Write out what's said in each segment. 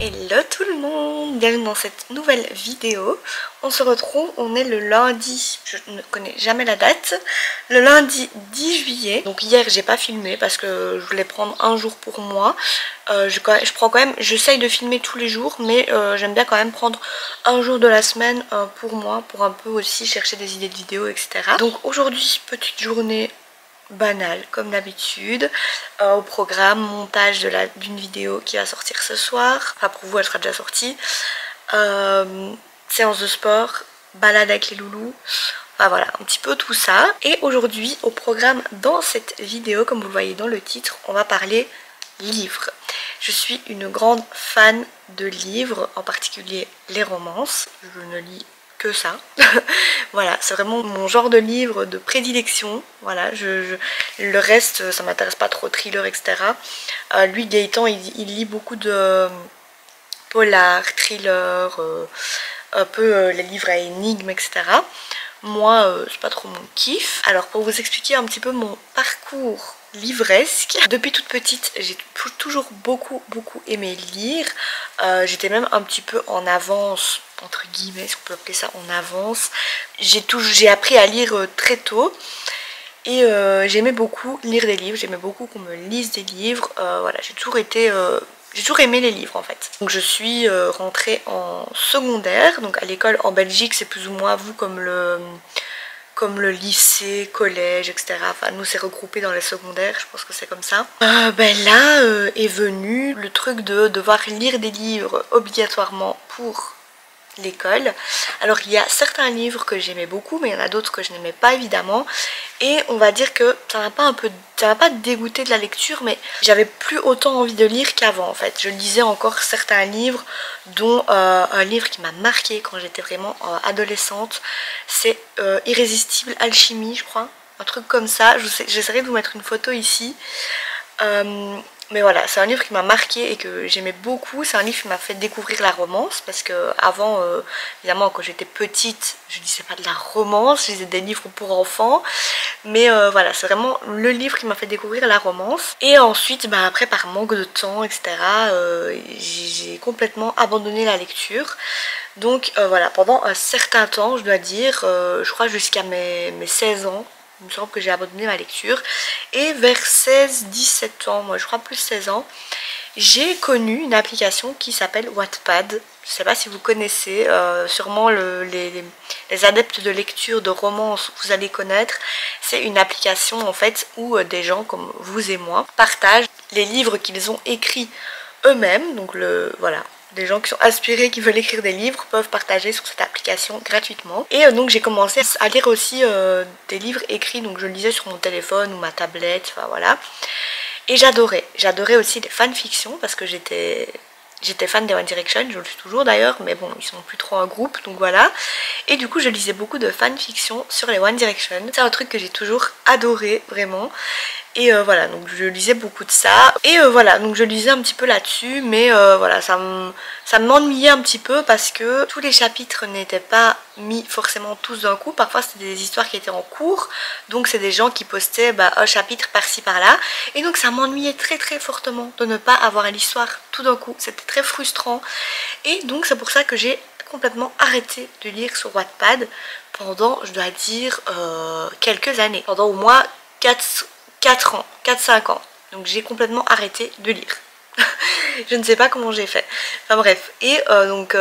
Hello tout le monde, bienvenue dans cette nouvelle vidéo. On se retrouve, on est le lundi, je ne connais jamais la date, le lundi 10 juillet. Donc hier j'ai pas filmé parce que je voulais prendre un jour pour moi. Je prends quand même, j'essaye de filmer tous les jours, mais j'aime bien quand même prendre un jour de la semaine pour moi, pour un peu aussi chercher des idées de vidéos, etc. Donc aujourd'hui, petite journée banal comme d'habitude, au programme montage d'une vidéo qui va sortir ce soir, enfin pour vous elle sera déjà sortie, séance de sport, balade avec les loulous, enfin voilà un petit peu tout ça. Et aujourd'hui au programme dans cette vidéo, comme vous le voyez dans le titre, on va parler livres. Je suis une grande fan de livres, en particulier les romances, je ne lis que ça. Voilà, c'est vraiment mon genre de livre de prédilection. Voilà, le reste ça m'intéresse pas trop, thriller, etc. Lui Gaëtan il lit beaucoup de polar, thriller, un peu les livres à énigmes, etc. Moi c'est pas trop mon kiff. Alors pour vous expliquer un petit peu mon parcours livresque, depuis toute petite j'ai toujours beaucoup aimé lire. J'étais même un petit peu en avance, entre guillemets si on peut appeler ça en avance. J'ai appris à lire très tôt. Et j'aimais beaucoup lire des livres, j'aimais beaucoup qu'on me lise des livres. Voilà, j'ai toujours aimé les livres en fait. Donc je suis rentrée en secondaire, donc à l'école en Belgique c'est plus ou moins vous comme le lycée, collège, etc. Enfin nous c'est regroupé dans les secondaires, je pense que c'est comme ça. Là est venu le truc de devoir lire des livres obligatoirement pour l'école. Alors il y a certains livres que j'aimais beaucoup, mais il y en a d'autres que je n'aimais pas évidemment. Et on va dire que ça m'a pas dégoûté de la lecture, mais j'avais plus autant envie de lire qu'avant en fait. Je lisais encore certains livres, dont un livre qui m'a marqué quand j'étais vraiment adolescente, c'est Irrésistible Alchimie je crois, un truc comme ça. J'essaierai de vous mettre une photo ici. Mais voilà, c'est un livre qui m'a marqué et que j'aimais beaucoup. C'est un livre qui m'a fait découvrir la romance, parce que avant, évidemment, quand j'étais petite, je lisais pas de la romance, je lisais des livres pour enfants. Mais voilà, c'est vraiment le livre qui m'a fait découvrir la romance. Et ensuite, après, par manque de temps, etc., j'ai complètement abandonné la lecture. Donc voilà, pendant un certain temps, je dois dire, je crois jusqu'à mes 16 ans, il me semble que j'ai abandonné ma lecture. Et vers 16-17 ans, moi je crois plus 16 ans, j'ai connu une application qui s'appelle Wattpad. Je sais pas si vous connaissez, sûrement les adeptes de lecture de romance vous allez connaître. C'est une application en fait où des gens comme vous et moi partagent les livres qu'ils ont écrits eux-mêmes. Donc voilà, des gens qui sont inspirés, qui veulent écrire des livres, peuvent partager sur cette application gratuitement. Et donc j'ai commencé à lire aussi des livres écrits, donc je lisais sur mon téléphone ou ma tablette, enfin voilà. Et j'adorais aussi les fanfictions parce que j'étais fan des One Direction, je le suis toujours d'ailleurs, mais bon, ils sont plus trop un groupe, donc voilà. Et du coup, je lisais beaucoup de fanfictions sur les One Direction. C'est un truc que j'ai toujours adoré, vraiment. Et voilà, donc je lisais beaucoup de ça. Et voilà, donc je lisais un petit peu là-dessus, mais voilà, ça m'ennuyait un petit peu parce que tous les chapitres n'étaient pas mis forcément tous d'un coup. Parfois c'était des histoires qui étaient en cours, donc c'est des gens qui postaient un chapitre par-ci par-là. Et donc ça m'ennuyait très fortement de ne pas avoir l'histoire tout d'un coup. C'était très frustrant. Et donc c'est pour ça que j'ai complètement arrêté de lire sur Wattpad pendant, je dois dire, quelques années. Pendant au moins 4-5 ans. Donc j'ai complètement arrêté de lire. Je ne sais pas comment j'ai fait. Enfin bref. Et donc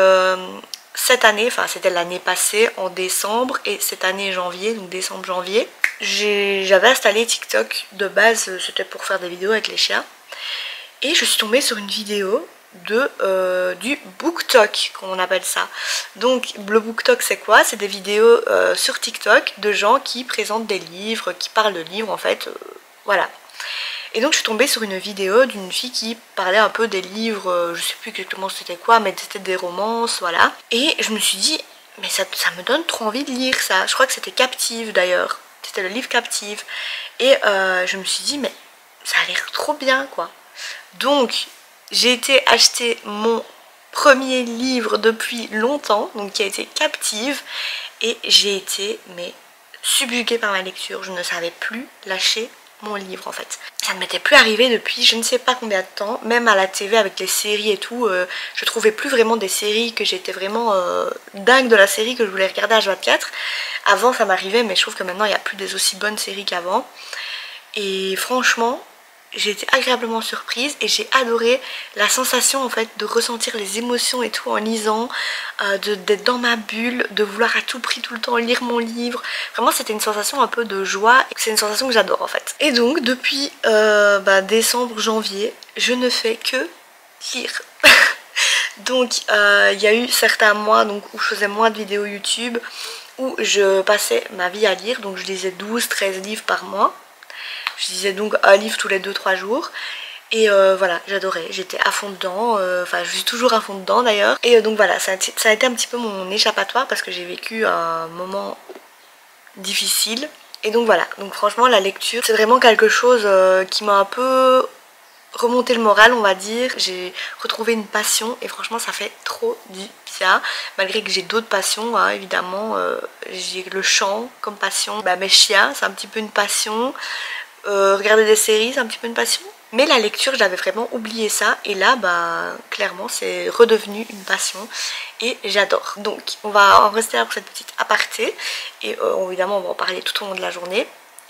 cette année, enfin c'était l'année passée en décembre, et cette année janvier, donc décembre-janvier, j'avais installé TikTok. De base c'était pour faire des vidéos avec les chiens. Et je suis tombée sur une vidéo du BookTok, comme on appelle ça. Donc le BookTok c'est quoi? C'est des vidéos sur TikTok de gens qui présentent des livres, qui parlent de livres en fait, voilà. Et donc je suis tombée sur une vidéo d'une fille qui parlait un peu des livres, je sais plus exactement c'était quoi, mais c'était des romances, voilà. Et je me suis dit, mais ça me donne trop envie de lire ça. Je crois que c'était Captive d'ailleurs, c'était le livre Captive. Et je me suis dit, mais ça a l'air trop bien quoi. Donc j'ai été acheter mon premier livre depuis longtemps, donc qui a été Captive, et j'ai été mais subjuguée par ma lecture. Je ne savais plus lâcher mon livre en fait. Ça ne m'était plus arrivé depuis je ne sais pas combien de temps, même à la TV avec les séries et tout, je trouvais plus vraiment des séries que j'étais vraiment dingue de la série que je voulais regarder à H24. Avant ça m'arrivait, mais je trouve que maintenant il n'y a plus des aussi bonnes séries qu'avant. Et franchement, j'ai été agréablement surprise et j'ai adoré la sensation en fait de ressentir les émotions et tout en lisant, d'être dans ma bulle, de vouloir à tout prix tout le temps lire mon livre. Vraiment c'était une sensation un peu de joie et c'est une sensation que j'adore en fait. Et donc depuis décembre, janvier, je ne fais que lire. Donc il y a eu certains mois donc, où je faisais moins de vidéos YouTube, où je passais ma vie à lire, donc je lisais 12-13 livres par mois. Je lisais donc un livre tous les 2-3 jours. Et voilà, j'adorais, j'étais à fond dedans, enfin je suis toujours à fond dedans d'ailleurs. Et donc voilà, ça a été un petit peu mon échappatoire parce que j'ai vécu un moment difficile. Et donc voilà, donc franchement la lecture, c'est vraiment quelque chose qui m'a un peu remonté le moral on va dire. J'ai retrouvé une passion et franchement ça fait trop du bien. Malgré que j'ai d'autres passions hein, évidemment, j'ai le chant comme passion, mes chiens c'est un petit peu une passion. Regarder des séries c'est un petit peu une passion, mais la lecture j'avais vraiment oublié ça et là clairement c'est redevenu une passion et j'adore. Donc on va en rester là pour cette petite aparté et évidemment on va en parler tout au long de la journée.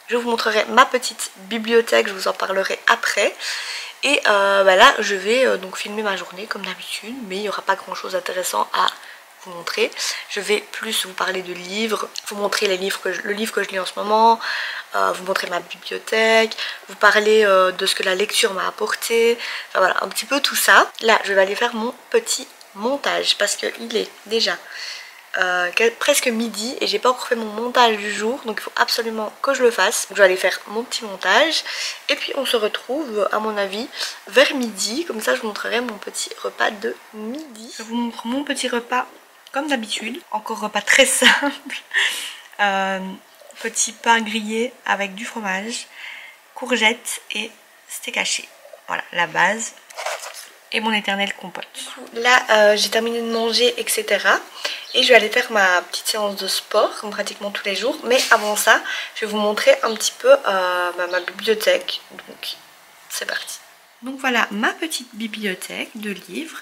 Je vous montrerai ma petite bibliothèque, je vous en parlerai après. Et là je vais donc filmer ma journée comme d'habitude, mais il n'y aura pas grand chose d'intéressant à vous montrer. Je vais plus vous parler de livres, vous montrer le livre que je lis en ce moment, vous montrer ma bibliothèque, vous parler de ce que la lecture m'a apporté, enfin voilà, un petit peu tout ça. Là je vais aller faire mon petit montage parce qu'il est déjà presque midi et j'ai pas encore fait mon montage du jour, donc il faut absolument que je le fasse. Donc je vais aller faire mon petit montage et puis on se retrouve à mon avis vers midi, comme ça je vous montrerai mon petit repas de midi. Je vous montre mon petit repas comme d'habitude, encore repas très simple. Petit pain grillé avec du fromage, courgettes et steak haché. Voilà la base et mon éternelle compote. Là j'ai terminé de manger etc. Et je vais aller faire ma petite séance de sport comme pratiquement tous les jours. Mais avant ça je vais vous montrer un petit peu ma bibliothèque. Donc c'est parti. Donc voilà ma petite bibliothèque de livres.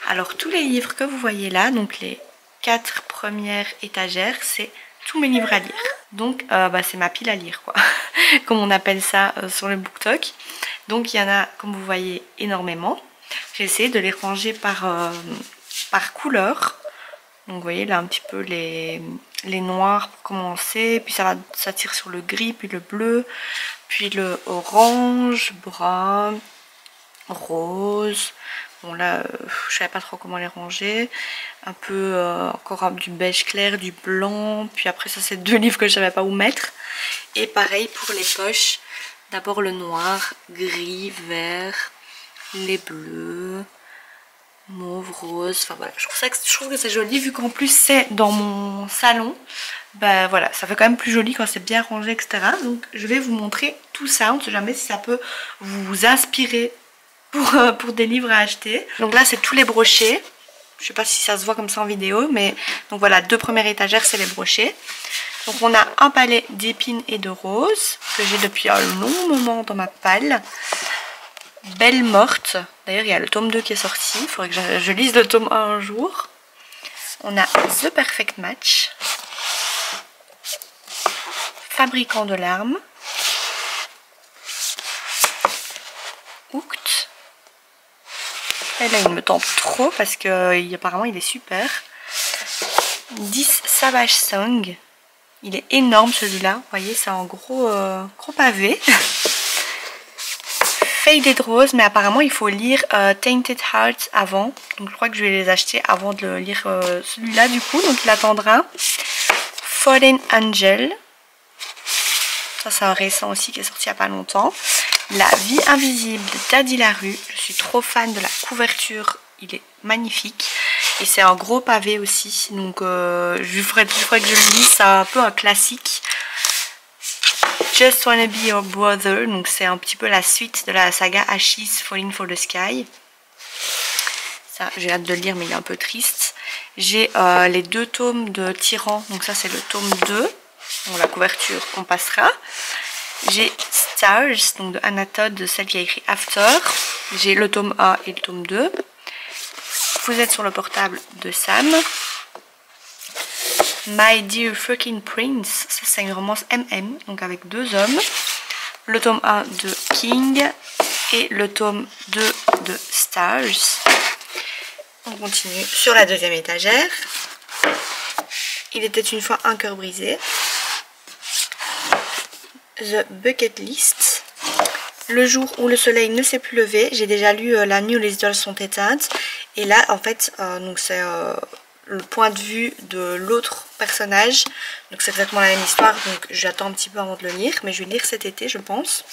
Alors tous les livres que vous voyez là, donc les 4 premières étagères, c'est tous mes livres à lire. Donc c'est ma pile à lire quoi, comme on appelle ça sur le BookTok. Donc il y en a comme vous voyez énormément. J'ai essayé de les ranger par couleur. Donc vous voyez là un petit peu les noirs pour commencer, puis ça tire sur le gris, puis le bleu, puis le orange, brun, rose. Bon là je savais pas trop comment les ranger. Un peu encore du beige clair, du blanc, puis après ça c'est 2 livres que je savais pas où mettre. Et pareil pour les poches, d'abord le noir, gris, vert, les bleus, mauve, rose, enfin voilà, je trouve que c'est joli vu qu'en plus c'est dans mon salon. Voilà, ça fait quand même plus joli quand c'est bien rangé etc. Donc je vais vous montrer tout ça, on ne sait jamais si ça peut vous inspirer pour des livres à acheter. Donc là c'est tous les brochets, je sais pas si ça se voit comme ça en vidéo, mais donc voilà, 2 premières étagères c'est les brochets. Donc on a un palais d'épines et de roses que j'ai depuis un long moment dans ma palle. Belle morte, d'ailleurs il y a le tome 2 qui est sorti, il faudrait que je lise le tome 1 un jour. On a The Perfect Match, Fabricant de larmes, Hooked. Et là il me tente trop parce que apparemment il est super. 10 Savage Song, il est énorme celui-là, vous voyez c'est en gros pavé. Faded Rose, mais apparemment il faut lire Tainted Hearts avant, donc je crois que je vais les acheter avant de lire celui-là du coup, donc il attendra. Fallen Angel, ça c'est un récent aussi qui est sorti il n'y a pas longtemps. La vie invisible de Daddy Larue, je suis trop fan de la couverture, il est magnifique et c'est un gros pavé aussi, donc je ferai que je le lise, c'est un peu un classique. Just Wanna Be Your Brother, donc c'est un petit peu la suite de la saga Ashes Falling for the Sky. Ça j'ai hâte de le lire mais il est un peu triste. J'ai les 2 tomes de Tyran, donc ça c'est le tome 2. Bon, la couverture on passera. J'ai Stars, donc de Anna Todd, celle qui a écrit After. J'ai le tome 1 et le tome 2. Vous êtes sur le portable de Sam. My Dear Freaking Prince, ça c'est une romance MM, donc avec 2 hommes. Le tome 1 de King et le tome 2 de Stars. On continue sur la deuxième étagère. Il était une fois un cœur brisé. The Bucket List. Le jour où le soleil ne s'est plus levé. J'ai déjà lu La nuit où les idoles sont éteintes. Et là, en fait, c'est le point de vue de l'autre personnage. Donc c'est exactement la même histoire. Donc j'attends un petit peu avant de le lire. Mais je vais le lire cet été, je pense.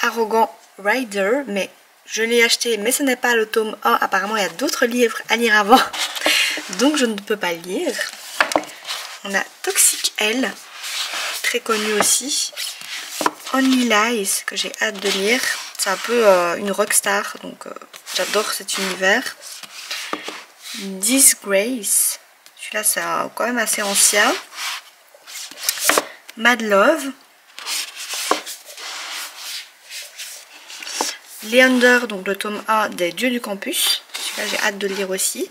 Arrogant Rider. Mais je l'ai acheté, mais ce n'est pas le tome 1. Apparemment, il y a d'autres livres à lire avant. Donc je ne peux pas le lire. On a Toxic Elle. Très connu aussi. Only Lies, que j'ai hâte de lire. C'est un peu une rockstar, donc j'adore cet univers. Disgrace, celui-là c'est quand même assez ancien. Mad Love. Leander, donc le tome 1 des Dieux du Campus. Celui-là j'ai hâte de le lire aussi.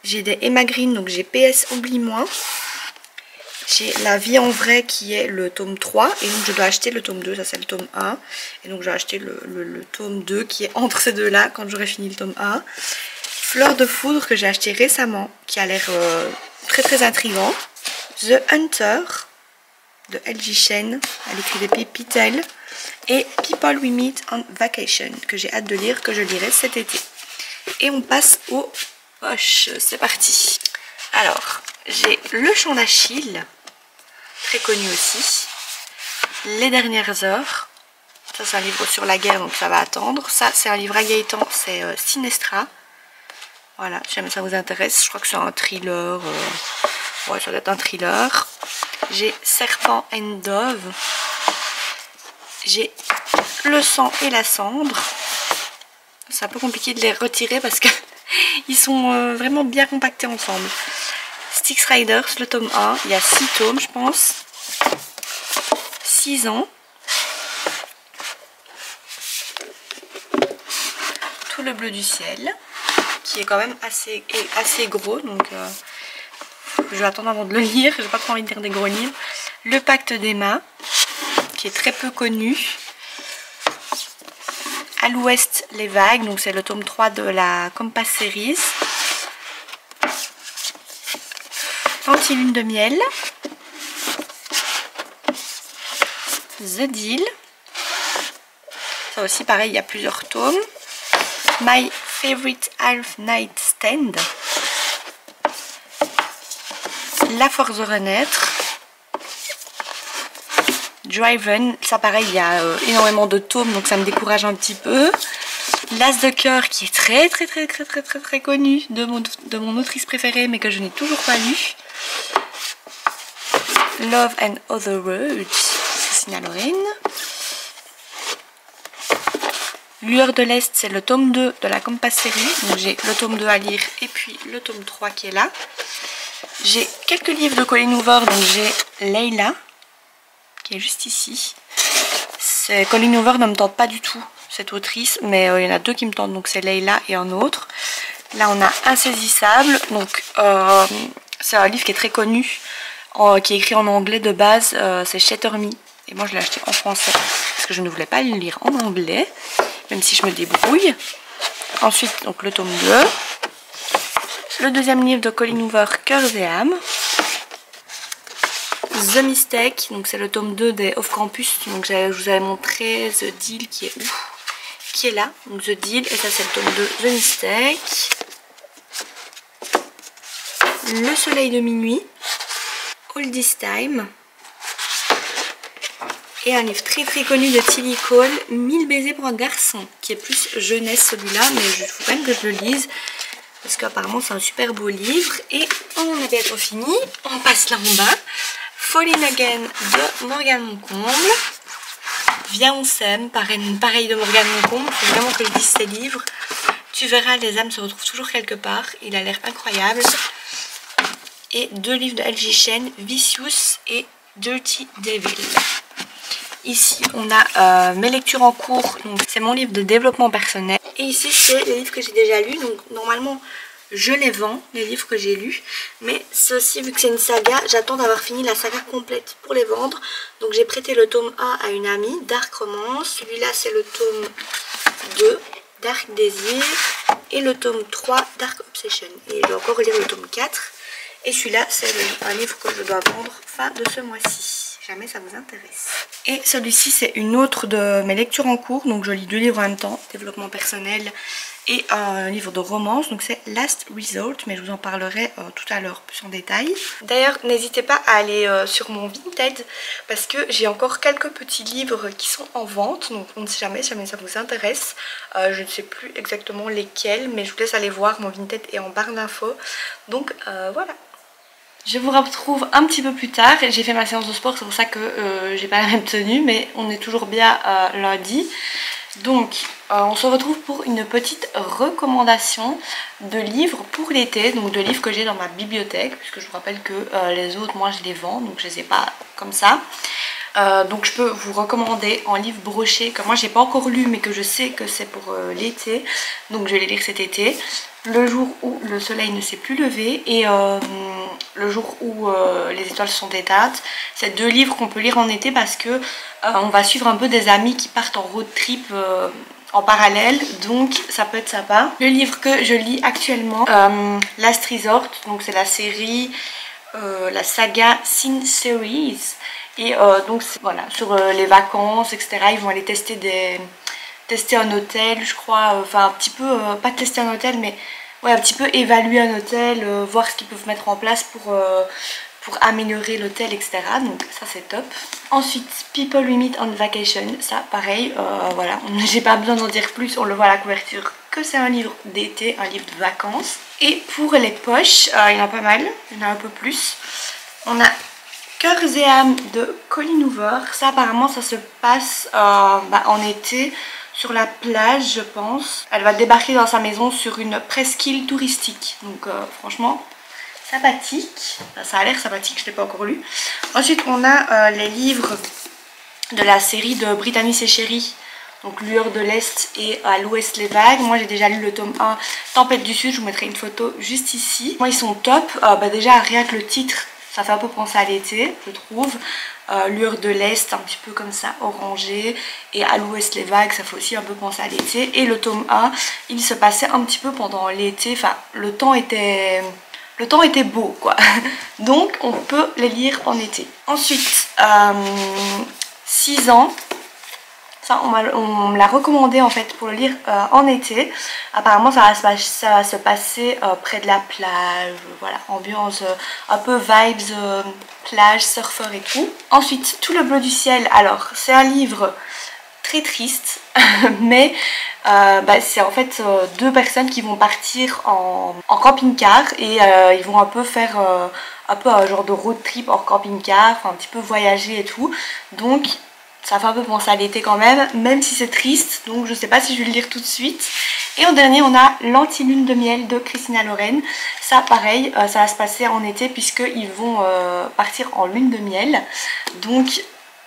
J'ai des Emma Green, donc j'ai PS Oublie-moi. J'ai La vie en vrai qui est le tome 3 et donc je dois acheter le tome 2, ça c'est le tome 1. Et donc je vais acheter le tome 2 qui est entre ces deux là quand j'aurai fini le tome 1. Fleur de foudre que j'ai acheté récemment qui a l'air très très intriguant. The Hunter de L.J. Chen, elle écrit des pépites elle. Et People We Meet on Vacation que j'ai hâte de lire, que je lirai cet été. Et on passe aux poches, c'est parti. Alors, j'ai Le Chant d'Achille. Très connu aussi. Les dernières heures. Ça c'est un livre sur la guerre donc ça va attendre. Ça c'est un livre à Gaëtan, c'est Sinestra. Voilà, si jamais ça vous intéresse. Je crois que c'est un thriller. Ouais, ça doit être un thriller. J'ai Serpent and Dove. J'ai Le sang et la cendre. C'est un peu compliqué de les retirer parce que ils sont vraiment bien compactés ensemble. Styx Riders, le tome 1, il y a 6 tomes je pense. 6 ans. Tout le bleu du ciel, qui est quand même assez gros, donc je vais attendre avant de le lire, j'ai pas trop envie de lire des gros livres. Le pacte d'Emma, qui est très peu connu. À l'ouest, les vagues, donc c'est le tome 3 de la Compass Series. Anti-lune de miel. The Deal. Ça aussi pareil, il y a plusieurs tomes. My Favorite Half Night Stand. La force de renaître. Driven, ça pareil, il y a énormément de tomes donc ça me décourage un petit peu. L'As de cœur qui est très connu de mon autrice préférée mais que je n'ai toujours pas lu. Love and Other Roads, Cécile Lorraine. Lueur de l'Est, c'est le tome 2 de la Compass Série. Donc j'ai le tome 2 à lire et puis le tome 3 qui est là. J'ai quelques livres de Colleen Hoover, donc j'ai Leila, qui est juste ici. Colleen Hoover ne me tente pas du tout, cette autrice, mais il y en a 2 qui me tentent, donc c'est Leila et un autre. Là on a Insaisissable, donc c'est un livre qui est très connu, qui est écrit en anglais de base, c'est Shatter Me. Et moi je l'ai acheté en français, parce que je ne voulais pas le lire en anglais, même si je me débrouille. Ensuite, donc le tome 2. Le deuxième livre de Colleen Hoover, Cœurs et âmes. The Mistake, donc c'est le tome 2 des Off Campus. Donc je vous avais montré The Deal qui est où? Qui est là. Donc The Deal, et ça c'est le tome 2, The Mistake. Le Soleil de minuit. All This Time. Et un livre très connu de Tilly Cole, 1000 baisers pour un garçon, qui est plus jeunesse celui-là, mais il faut quand même que je le lise, parce qu'apparemment c'est un super beau livre. Et on a bientôt fini, on passe là en bas. Falling Again de Morgane Moncomble. Viens on s'aime, pareil de Morgane Moncomble, il faut vraiment que je lise ces livres. Tu verras, les âmes se retrouvent toujours quelque part, il a l'air incroyable. Et 2 livres de L.J. Chen, Vicious et Dirty Devil. ici on a mes lectures en cours, donc c'est mon livre de développement personnel. Et ici c'est les livres que j'ai déjà lus, donc normalement je les vends, les livres que j'ai lus. Mais ceci, vu que c'est une saga, j'attends d'avoir fini la saga complète pour les vendre. Donc j'ai prêté le tome 1 à une amie, Dark Romance. Celui-là c'est le tome 2, Dark Desire. Et le tome 3, Dark Obsession. Et je vais encore lire le tome 4. Et celui-là c'est un livre que je dois vendre fin de ce mois-ci, si jamais ça vous intéresse. Et celui-ci c'est une autre de mes lectures en cours. Donc je lis 2 livres en même temps, développement personnel et un livre de romance, donc c'est Last Resort, mais je vous en parlerai tout à l'heure plus en détail. D'ailleurs n'hésitez pas à aller sur mon Vinted parce que j'ai encore quelques petits livres qui sont en vente, donc on ne sait jamais, si jamais ça vous intéresse. Je ne sais plus exactement lesquels, mais je vous laisse aller voir, mon Vinted est en barre d'infos, donc voilà. Je vous retrouve un petit peu plus tard. J'ai fait ma séance de sport, c'est pour ça que j'ai pas la même tenue, mais on est toujours bien lundi. Donc on se retrouve pour une petite recommandation de livres pour l'été, donc de livres que j'ai dans ma bibliothèque, puisque je vous rappelle que les autres moi je les vends, donc je les ai pas comme ça. Donc je peux vous recommander un livre broché que moi j'ai pas encore lu mais que je sais que c'est pour l'été, donc je vais les lire cet été. Le jour où le soleil ne s'est plus levé et le jour où les étoiles sont éteintes. C'est 2 livres qu'on peut lire en été parce que on va suivre un peu des amis qui partent en road trip en parallèle, donc ça peut être sympa. Le livre que je lis actuellement, Last Resort, donc c'est la série, la saga Sin Series. Et donc voilà, sur les vacances, etc. Ils vont aller tester un hôtel, je crois, enfin un petit peu, pas tester un hôtel, mais ouais, un petit peu évaluer un hôtel, voir ce qu'ils peuvent mettre en place pour améliorer l'hôtel, etc. Donc ça c'est top. Ensuite, People We Meet on Vacation, ça pareil, voilà, j'ai pas besoin d'en dire plus, on le voit à la couverture que c'est un livre d'été, un livre de vacances. Et pour les poches, il y en a pas mal, il y en a un peu plus. On a Cœurs et âmes de Colleen Hoover, ça apparemment ça se passe en été sur la plage je pense. Elle va débarquer dans sa maison sur une presqu'île touristique, donc franchement sympathique, ça a l'air sympathique, je ne l'ai pas encore lu. Ensuite on a les livres de la série de Brittany et Chérie, donc Lueur de l'Est et À l'Ouest les vagues. Moi j'ai déjà lu le tome 1, Tempête du Sud, je vous mettrai une photo juste ici. Moi ils sont top, déjà rien que le titre, ça fait un peu penser à l'été, je trouve. Lueur de l'Est, un petit peu comme ça, orangé. Et À l'Ouest les vagues, ça fait aussi un peu penser à l'été. Et le tome 1, il se passait un petit peu pendant l'été. Enfin, le temps était beau, quoi. Donc, on peut les lire en été. Ensuite, 6 ans. Ça, on me l'a recommandé en fait pour le lire en été. Apparemment ça va se passer près de la plage, voilà, ambiance un peu vibes plage, surfeur et tout. Ensuite, Tout le bleu du ciel. Alors c'est un livre très triste mais c'est en fait 2 personnes qui vont partir en camping-car et ils vont un peu faire un genre de road trip en camping-car, enfin un petit peu voyager et tout. Donc ça fait un peu penser à l'été quand même si c'est triste, donc je sais pas si je vais le lire tout de suite. Et en dernier on a L'Anti-Lune de miel de Christina Loren. Ça pareil, ça va se passer en été puisqu'ils vont partir en lune de miel. Donc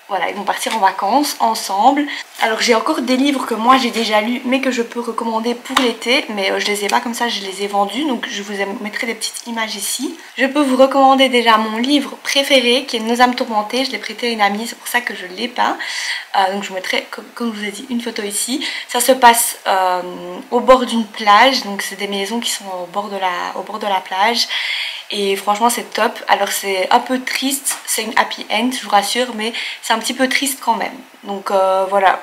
voilà, ils vont partir en vacances ensemble. Alors j'ai encore des livres que moi j'ai déjà lus mais que je peux recommander pour l'été, mais je les ai pas comme ça, je les ai vendus, donc je vous mettrai des petites images ici. Je peux vous recommander déjà mon livre préféré qui est Nos âmes tourmentées. Je l'ai prêté à une amie, c'est pour ça que je l'ai pas. Donc je vous mettrai, comme je vous ai dit, une photo ici. Ça se passe au bord d'une plage, donc c'est des maisons qui sont au bord de la plage. Et franchement c'est top. Alors c'est un peu triste, c'est une happy end je vous rassure, mais c'est un petit peu triste quand même. Donc voilà,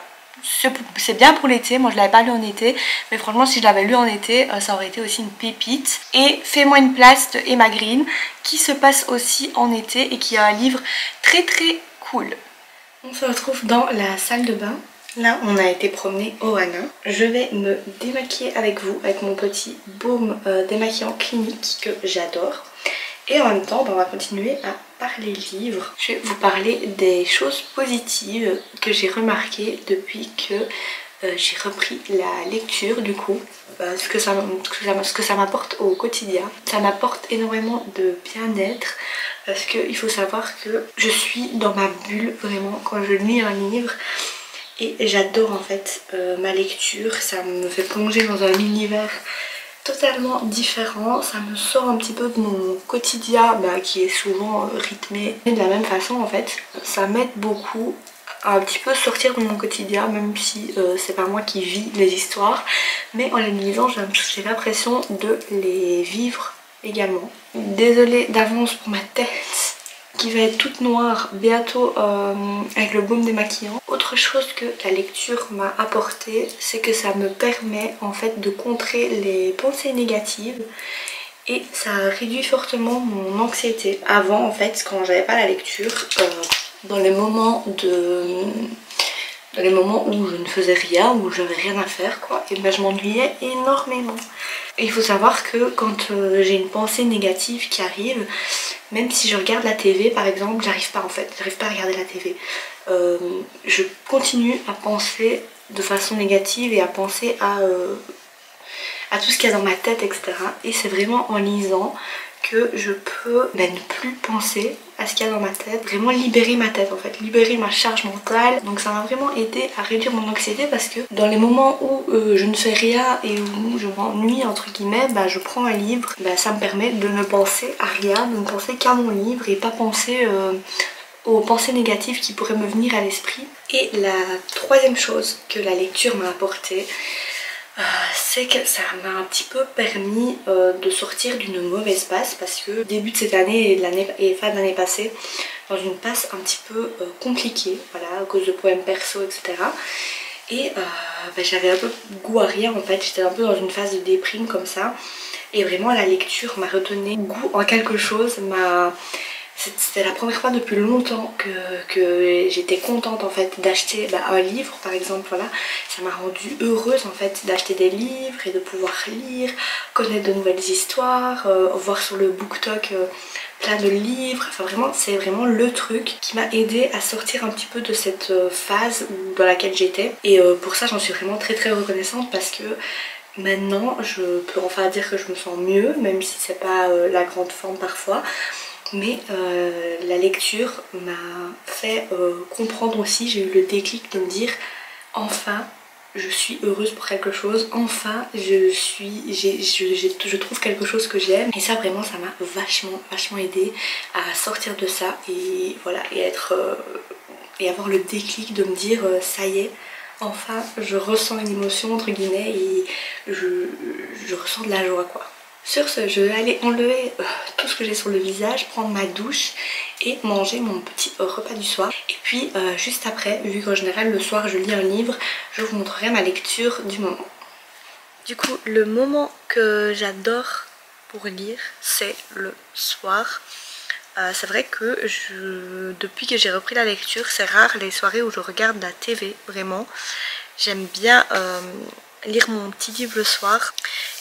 c'est bien pour l'été. Moi je l'avais pas lu en été, mais franchement si je l'avais lu en été ça aurait été aussi une pépite. Et Fais-moi une place de Emma Green qui se passe aussi en été et qui est un livre très très cool. On se retrouve dans la salle de bain. Là on a été promener Ohana. Je vais me démaquiller avec vous avec mon petit baume démaquillant clinique que j'adore. Et en même temps on va continuer à parler livres. Je vais vous parler des choses positives que j'ai remarquées depuis que j'ai repris la lecture du coup, ce que ça m'apporte au quotidien. Ça m'apporte énormément de bien-être parce qu'il faut savoir que je suis dans ma bulle vraiment quand je lis un livre. Et j'adore en fait ma lecture, ça me fait plonger dans un univers totalement différent, ça me sort un petit peu de mon quotidien qui est souvent rythmé. Et de la même façon en fait, ça m'aide beaucoup à un petit peu sortir de mon quotidien, même si c'est pas moi qui vis les histoires, mais en les lisant j'ai l'impression de les vivre également. Désolée d'avance pour ma tête qui va être toute noire bientôt avec le baume démaquillant. Autre chose que la lecture m'a apporté, c'est que ça me permet en fait de contrer les pensées négatives et ça réduit fortement mon anxiété. Avant en fait, quand j'avais pas la lecture, dans les moments où je ne faisais rien, où j'avais rien à faire quoi, et ben je m'ennuyais énormément. Et il faut savoir que quand j'ai une pensée négative qui arrive, même si je regarde la TV par exemple, j'arrive pas à regarder la TV. Je continue à penser de façon négative et à penser à tout ce qu'il y a dans ma tête, etc. Et c'est vraiment en lisant que je peux ne plus penser à ce qu'il y a dans ma tête, vraiment libérer ma tête en fait, libérer ma charge mentale. Donc ça m'a vraiment aidé à réduire mon anxiété parce que dans les moments où je ne fais rien et où je m'ennuie entre guillemets, je prends un livre, ça me permet de ne penser à rien, de ne penser qu'à mon livre et pas penser aux pensées négatives qui pourraient me venir à l'esprit. Et la troisième chose que la lecture m'a apporté, c'est que ça m'a un petit peu permis de sortir d'une mauvaise passe parce que début de cette année et fin de l'année passée, dans une passe un petit peu compliquée, voilà, à cause de problèmes perso, etc. Et j'avais un peu goût à rien en fait, j'étais un peu dans une phase de déprime comme ça. Et vraiment la lecture m'a redonné goût en quelque chose, c'était la première fois depuis longtemps que j'étais contente en fait d'acheter un livre par exemple, voilà. Ça m'a rendue heureuse en fait d'acheter des livres et de pouvoir lire, connaître de nouvelles histoires, voir sur le BookTok plein de livres. Enfin vraiment, c'est vraiment le truc qui m'a aidé à sortir un petit peu de cette phase dans laquelle j'étais. Et pour ça j'en suis vraiment très très reconnaissante parce que maintenant je peux enfin dire que je me sens mieux, même si c'est pas la grande forme parfois. Mais la lecture m'a fait comprendre aussi, j'ai eu le déclic de me dire enfin je suis heureuse pour quelque chose, enfin je trouve quelque chose que j'aime. Et ça vraiment ça m'a vachement aidé à sortir de ça et voilà, et avoir le déclic de me dire ça y est, enfin je ressens une émotion entre guillemets et je ressens de la joie quoi. Sur ce, je vais aller enlever tout ce que j'ai sur le visage, prendre ma douche et manger mon petit repas du soir. Et puis juste après, vu qu'en général le soir je lis un livre, je vous montrerai ma lecture du moment. Du coup, le moment que j'adore pour lire, c'est le soir. C'est vrai que depuis que j'ai repris la lecture, c'est rare les soirées où je regarde la TV, vraiment. J'aime bien lire mon petit livre le soir.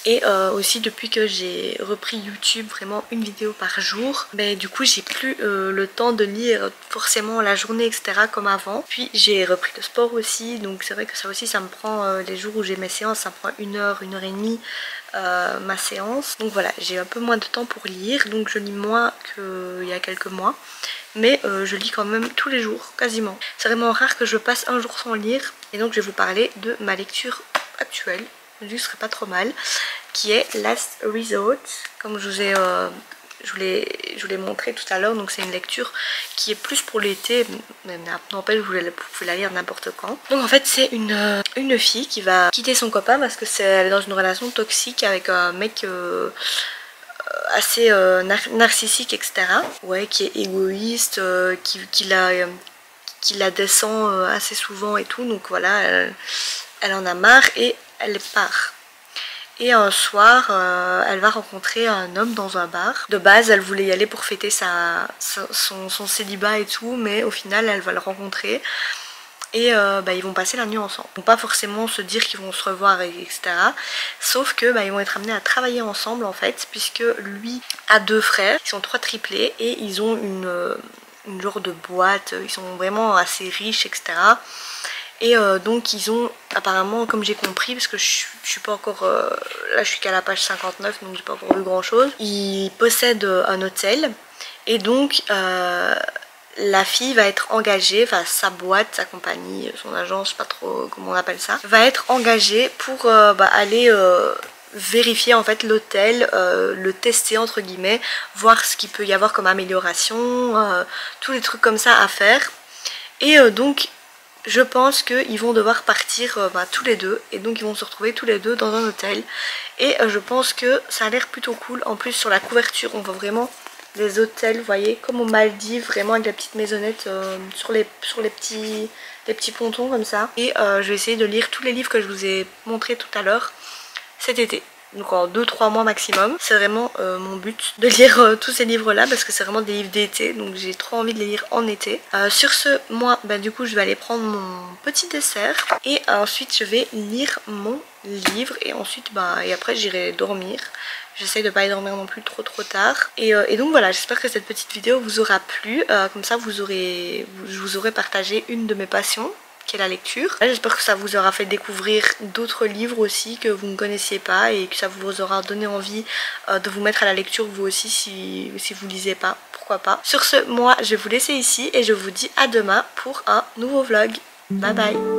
Et aussi depuis que j'ai repris YouTube, vraiment une vidéo par jour, du coup j'ai plus le temps de lire forcément la journée etc comme avant. Puis j'ai repris le sport aussi, donc c'est vrai que ça aussi ça me prend les jours où j'ai mes séances, ça me prend 1 heure, 1 heure et demie ma séance. Donc voilà, j'ai un peu moins de temps pour lire, donc je lis moins qu'il y a quelques mois. Mais je lis quand même tous les jours, quasiment. C'est vraiment rare que je passe un jour sans lire. Et donc je vais vous parler de ma lecture actuelle. Je ne serait pas trop mal, qui est Last Resort, comme je vous l'ai montré tout à l'heure. Donc c'est une lecture qui est plus pour l'été, mais n'empêche vous pouvez la lire n'importe quand. Donc en fait c'est une fille qui va quitter son copain parce que elle est dans une relation toxique avec un mec assez narcissique etc. Ouais, qui est égoïste, qui la descend assez souvent et tout. Donc voilà, elle en a marre et elle part. Et un soir, elle va rencontrer un homme dans un bar. De base, elle voulait y aller pour fêter son célibat et tout, mais au final, elle va le rencontrer. Et ils vont passer la nuit ensemble. Ils vont pas forcément se dire qu'ils vont se revoir, etc. Sauf que ils vont être amenés à travailler ensemble en fait, puisque lui a 2 frères, ils sont 3 triplés et ils ont une genre de boîte, ils sont vraiment assez riches, etc. Et donc ils ont apparemment, comme j'ai compris, parce que je suis pas encore... là je suis qu'à la page 59 donc j'ai pas encore vu grand chose. Ils possèdent un hôtel et donc la fille va être engagée, enfin sa boîte, sa compagnie, son agence, je sais pas trop comment on appelle ça, va être engagée pour aller vérifier en fait l'hôtel, le tester entre guillemets, voir ce qu'il peut y avoir comme amélioration, tous les trucs comme ça à faire. Et donc je pense qu'ils vont devoir partir tous les deux, et donc ils vont se retrouver tous les deux dans un hôtel. Et je pense que ça a l'air plutôt cool. En plus sur la couverture on voit vraiment les hôtels, vous voyez, comme aux Maldives, vraiment avec la petite maisonnette sur les petits pontons comme ça. Et je vais essayer de lire tous les livres que je vous ai montrés tout à l'heure cet été. Donc en 2-3 mois maximum. C'est vraiment mon but de lire tous ces livres là parce que c'est vraiment des livres d'été, donc j'ai trop envie de les lire en été. Sur ce, moi du coup je vais aller prendre mon petit dessert et ensuite je vais lire mon livre et ensuite et après j'irai dormir. J'essaye de pas aller dormir non plus trop tard. Et donc voilà, j'espère que cette petite vidéo vous aura plu. Comme ça je vous aurai partagé une de mes passions, qui est la lecture. J'espère que ça vous aura fait découvrir d'autres livres aussi que vous ne connaissiez pas et que ça vous aura donné envie de vous mettre à la lecture vous aussi si vous lisez pas, pourquoi pas. Sur ce, moi je vais vous laisser ici et je vous dis à demain pour un nouveau vlog. Bye bye.